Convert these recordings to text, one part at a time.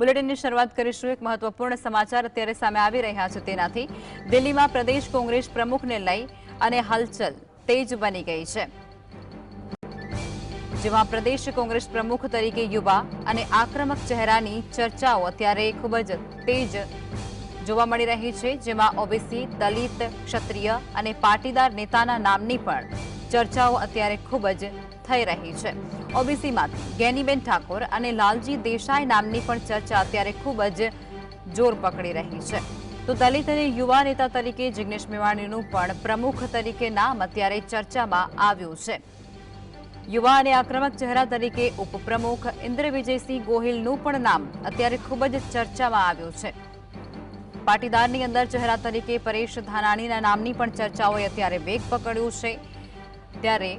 બુલેટિનની શરૂઆત કરીશું એક મહત્વપૂર્ણ સમાચાર અત્યારે સામે આવી રહ્યા છે તેનાથી દિલ્હીમાં પ્રદેશ કોંગ્રેસ પ્રમુખને લઈ અને હલચલ તેજ બની ગઈ છે જેમાં પ્રદેશ કોંગ્રેસ પ્રમુખ તરીકે યુવા અને આક્રમક ચહેરાની ચર્ચાઓ અત્યારે ખૂબ જ તેજ જોવા મળી રહી છે જેમાં ઓબીસી દલિત ક્ષત્રિય અને પાટીદાર નેતાના નામની પણ ચર્ચાઓ અત્યારે ખૂબ જ થઈ રહી છે ઓબીસીમાંથી ગેનીબેન ઠાકોર અને લાલજી દેસાઈ નામની પણ ચર્ચા અત્યારે ખૂબ જ જોર પકડી રહી છે તો દલિત અને યુવા નેતા તરીકે જિગ્નેશ મેવાણીનું પણ પ્રમુખ તરીકે નામ અત્યારે ચર્ચામાં આવ્યું છે યુવા અને આક્રમક ચહેરા તરીકે ઉપપ્રમુખ ઇન્દ્રવિજયસિંહ ગોહિલનું પણ નામ અત્યારે ખૂબ જ ચર્ચામાં આવ્યું છે પાટીદારની અંદર ચહેરા તરીકે પરેશ ધાનાણીના નામની પણ ચર્ચાઓએ અત્યારે વેગ પકડ્યું છે ત્યારે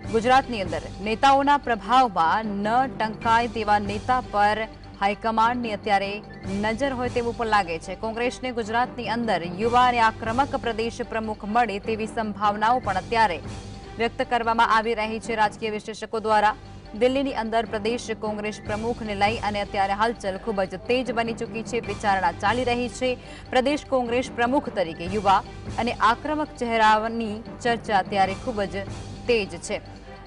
ગુજરાતની અંદર નેતાઓના પ્રભાવમાં ન ટંકાય તેવા નેતા પર હાઈકમાન્ડની અત્યારે નજર હોય તેવું પણ લાગે છે કોંગ્રેસને ગુજરાતની અંદર યુવા અને આક્રમક પ્રદેશ પ્રમુખ મળે તેવી સંભાવનાઓ પણ અત્યારે વ્યક્ત કરવામાં આવી રહી છે રાજકીય વિશ્લેષકો દ્વારા દિલ્હીની અંદર પ્રદેશ કોંગ્રેસ પ્રમુખને લઈ અને અત્યારે હલચલ ખૂબ જ તેજ બની ચૂકી છે વિચારણા ચાલી રહી છે પ્રદેશ કોંગ્રેસ પ્રમુખ તરીકે યુવા અને આક્રમક ચહેરાની ચર્ચા અત્યારે ખૂબ જ તેજ છે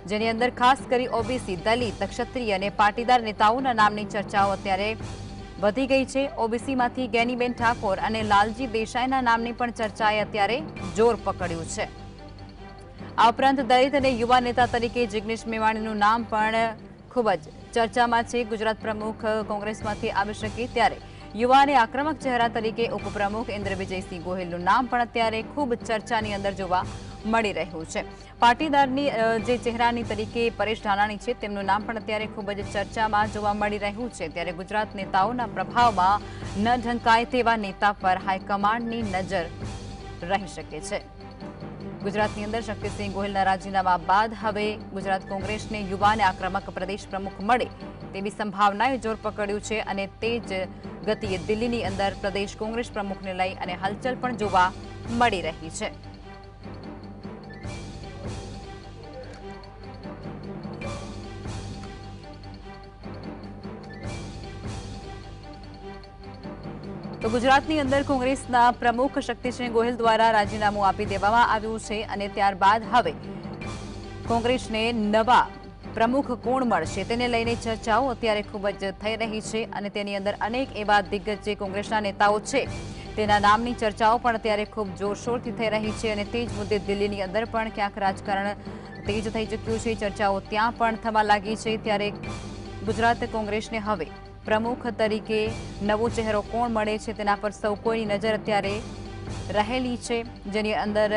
જેની અંદર ખાસ કરી ઓબીસી દલિત ક્ષત્રિય અને પાટીદાર નેતાઓના નામની ચર્ચાઓ અત્યારે વધી ગઈ છે ઓબીસીમાંથી ગેનીબેન ઠાકોર અને લાલજી દેસાઈના નામની પણ ચર્ચાએ અત્યારે જોર પકડ્યું છે આ ઉપરાંત દલિત અને યુવા નેતા તરીકે જિગ્નેશ મેવાણીનું નામ પણ ખૂબ જ ચર્ચામાં છે ગુજરાત પ્રમુખ કોંગ્રેસમાંથી આવી શકે ત્યારે યુવા અને આક્રમક ચહેરા તરીકે ઉપપ્રમુખ ઇન્દ્રવિજયસિંહ ગોહિલનું નામ પણ અત્યારે ખૂબ ચર્ચાની અંદર જોવા મળી રહ્યું છે પાટીદારની જે ચહેરાની તરીકે પરેશ ધાનાણી છે તેમનું નામ પણ અત્યારે ખૂબ જ ચર્ચામાં જોવા મળી રહ્યું છે ત્યારે ગુજરાત નેતાઓના પ્રભાવમાં ન ઢંકાય તેવા નેતા પર હાઈકમાન્ડની નજર રહી શકે છે ગુજરાતની અંદર શક્તિસિંહ ગોહિલના રાજીનામા બાદ હવે ગુજરાત કોંગ્રેસને યુવા અને આક્રમક પ્રદેશ પ્રમુખ મળે તેવી સંભાવનાએ જોર પકડ્યું છે અને તે જ ગતિએ દિલ્હીની અંદર પ્રદેશ કોંગ્રેસ પ્રમુખને લઈ અને હલચલ પણ જોવા મળી રહી છે તો ગુજરાતની અંદર કોંગ્રેસના પ્રમુખ શક્તિસિંહ ગોહિલ દ્વારા રાજીનામું આપી દેવામાં આવ્યું છે અને ત્યારબાદ હવે કોંગ્રેસને નવા પ્રમુખ કોણ મળશે તેને લઈને ચર્ચાઓ અત્યારે ખૂબ જ થઈ રહી છે અને તેની અંદર અનેક એવા દિગ્ગજ જે કોંગ્રેસના નેતાઓ છે તેના નામની ચર્ચાઓ પણ અત્યારે ખૂબ જોરશોરથી થઈ રહી છે અને તે જ મુદ્દે દિલ્હીની અંદર પણ ક્યાંક રાજકારણ તેજ થઈ ચૂક્યું છે ચર્ચાઓ ત્યાં પણ થવા લાગી છે ત્યારે ગુજરાત કોંગ્રેસને હવે પ્રમુખ તરીકે નવો ચહેરો કોણ મળે છે તેના પર સૌ કોઈની નજર અત્યારે રહેલી છે જેની અંદર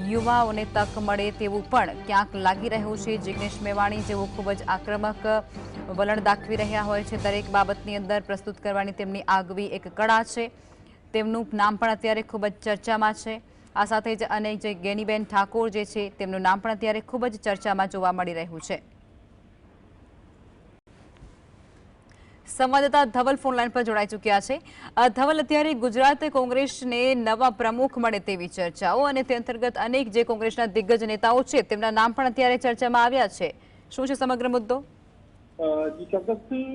યુવાઓને તક મળે તેવું પણ ક્યાંક લાગી રહ્યું છે જિગ્નેશ મેવાણી જેઓ ખૂબ જ આક્રમક વલણ દાખવી રહ્યા હોય છે દરેક બાબતની અંદર પ્રસ્તુત કરવાની તેમની આગવી એક કળા છે તેમનું નામ પણ અત્યારે ખૂબ જ ચર્ચામાં છે આ સાથે જ અને જે ગેનીબેન ઠાકોર જે છે તેમનું નામ પણ અત્યારે ખૂબ જ ચર્ચામાં જોવા મળી રહ્યું છે સંવાદદાતા ધવલ ફોન લાઈન પર જોડાઈ ચૂક્યા છે ધવલ અત્યારે ગુજરાત કોંગ્રેસને નવા પ્રમુખ મળે તેવી ચર્ચાઓ અને તે અંતર્ગત અનેક જે કોંગ્રેસના દિગ્ગજ નેતાઓ છે તેમના નામ પણ અત્યારે ચર્ચામાં આવ્યા છે શું છે સમગ્ર મુદ્દો જી ચોક્કસથી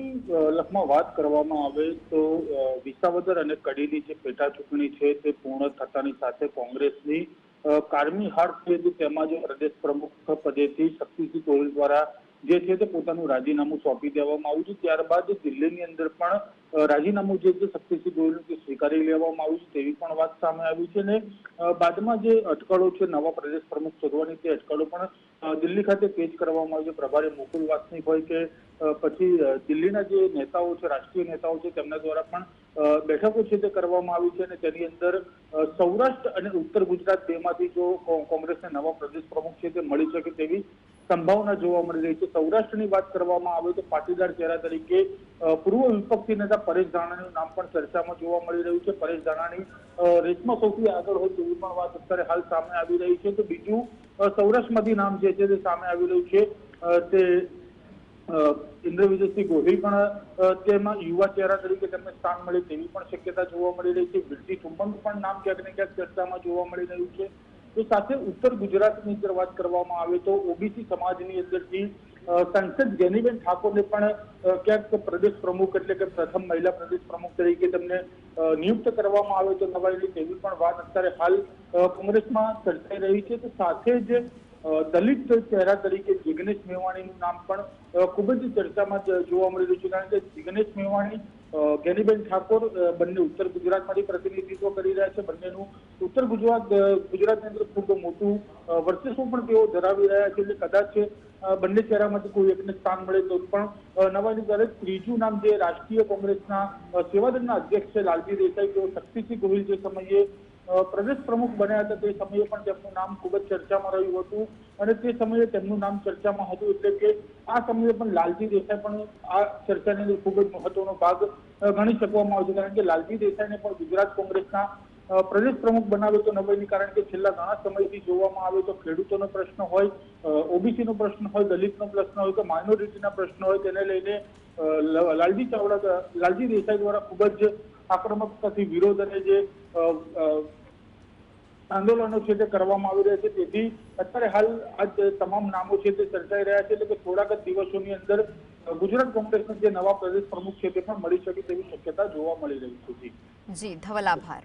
લખમાં વાત કરવામાં આવે તો વિસાવદર અને કડીની જે પેટા ચૂંટણી છે તે પૂર્ણ થતાની સાથે કોંગ્રેસની કારમી હાર છે તેમાં જે પ્રદેશ પ્રમુખ પદેથી શક્તિસિંહ ગોહિલ દ્વારા જે છે તે પોતાનું રાજીનામું સોંપી દેવામાં આવ્યું છે ત્યારબાદ દિલ્હીની અંદર પણ રાજીનામું જે છે શક્તિસિંહ ગોહિલનું સ્વીકારી લેવામાં આવ્યું છે તેવી પણ વાત સામે આવી છે અને બાદમાં જે અટકળો છે નવા પ્રદેશ પ્રમુખ શોધવાની તે અટકળો પણ દિલ્હી ખાતે પેશ કરવામાં આવી છે પ્રભારી મુકુલ વાસનિક હોય કે પછી દિલ્હીના જે નેતાઓ છે રાષ્ટ્રીય નેતાઓ છે તેમના દ્વારા પણ બેઠકો છે તે કરવામાં આવી છે અને તેની અંદર સૌરાષ્ટ્ર અને ઉત્તર ગુજરાત બેમાંથી જો કોંગ્રેસને નવા પ્રદેશ પ્રમુખ છે તે મળી શકે તેવી સંભાવના જોવા મળી રહી છે સૌરાષ્ટ્રની વાત કરવામાં આવે તો પાટીદાર ચહેરા તરીકે પૂર્વ વિપક્ષી નેતા પરેશ ધાનાણીનું નામ પણ ચર્ચામાં જોવા મળી રહ્યું છે પરેશ ધાનાણી રેસમાં સૌથી આગળ હોય તેવી પણ વાત અત્યારે હાલ સામે આવી રહી છે તો બીજું સૌરાષ્ટ્રમાંથી નામ જે છે તે સામે આવી રહ્યું છે તે ઇન્દ્રવિજયસિંહ ગોહિલ પણ તેમાં યુવા ચહેરા તરીકે તેમને સ્થાન મળે તેવી પણ શક્યતા જોવા મળી રહી છે વિરજી ઠુંબંગ પણ નામ ક્યાંક ને ક્યાંક ચર્ચામાં જોવા મળી રહ્યું છે તો સાથે ઉત્તર ગુજરાતની અંદર વાત કરવામાં આવે તો ઓબીસી સમાજની અંદરથી સાંસદ ગેનીબેન ઠાકોરને પણ ક્યાંક પ્રદેશ પ્રમુખ એટલે કે પ્રથમ મહિલા પ્રદેશ પ્રમુખ તરીકે તેમને નિયુક્ત કરવામાં આવે તો નવાઈ તેવી પણ વાત અત્યારે હાલ કોંગ્રેસમાં ચર્ચાઈ રહી છે. તો સાથે જ દલિત ચહેરા તરીકે જિગ્નેશ મેવાણીનું નામ પણ ખૂબ જ ચર્ચામાં જોવા મળી રહ્યું છે, કારણ કે જિગ્નેશ મેવાણી ગેનીબેન ઠાકોર બંને ઉત્તર ગુજરાતમાંથી પ્રતિનિધિત્વ કરી રહ્યા છે. બંનેનું ઉત્તર ગુજરાતની અંદર ખૂબ મોટું વર્ચસ્વ પણ તેઓ ધરાવી રહ્યા છે. એટલે કદાચ બંને ચહેરામાંથી કોઈ એકને સ્થાન મળે તો પણ નવાઈની દરેક ત્રીજું નામ જે રાષ્ટ્રીય કોંગ્રેસના સેવાદળના અધ્યક્ષ છે લાલજી દેસાઈ, તેઓ શક્તિસિંહ ગોહિલ જે સમયે પ્રદેશ પ્રમુખ બન્યા હતા તે સમયે પણ તેમનું નામ ખૂબ જ ચર્ચામાં રહ્યું હતું અને તે સમયે તેમનું નામ ચર્ચામાં હતું. એટલે કે આ સમયે પણ લાલજી દેસાઈ પણ આ ચર્ચાની અંદર ખૂબ જ મહત્વનો ભાગ ગણી શકવામાં આવે છે, કારણ કે લાલજી દેસાઈને પણ ગુજરાત કોંગ્રેસના પ્રદેશ પ્રમુખ બનાવ્યો તો નવાઈની, કારણ કે છેલ્લા ઘણા સમયથી જોવામાં આવે તો ખેડૂતોનો પ્રશ્ન હોય, ઓબીસીનો પ્રશ્ન હોય, દલિતનો પ્રશ્ન હોય કે માઇનોરિટીના પ્રશ્ન હોય, તેને લઈને લાલજી દેસાઈ દ્વારા ખૂબ જ આક્રમકતાથી વિરોધ અને જે આંદોલનો છે તે કરવામાં આવી રહ્યા છે. તેથી અત્યારે હાલ આ તમામ નામો છે તે ચર્ચાઈ રહ્યા છે. એટલે કે થોડાક જ દિવસોની અંદર ગુજરાત કોંગ્રેસના જે નવા પ્રદેશ પ્રમુખ છે તે પણ મળી શકે તેવી શક્યતા જોવા મળી રહી છે. જી ધવલ, આભાર.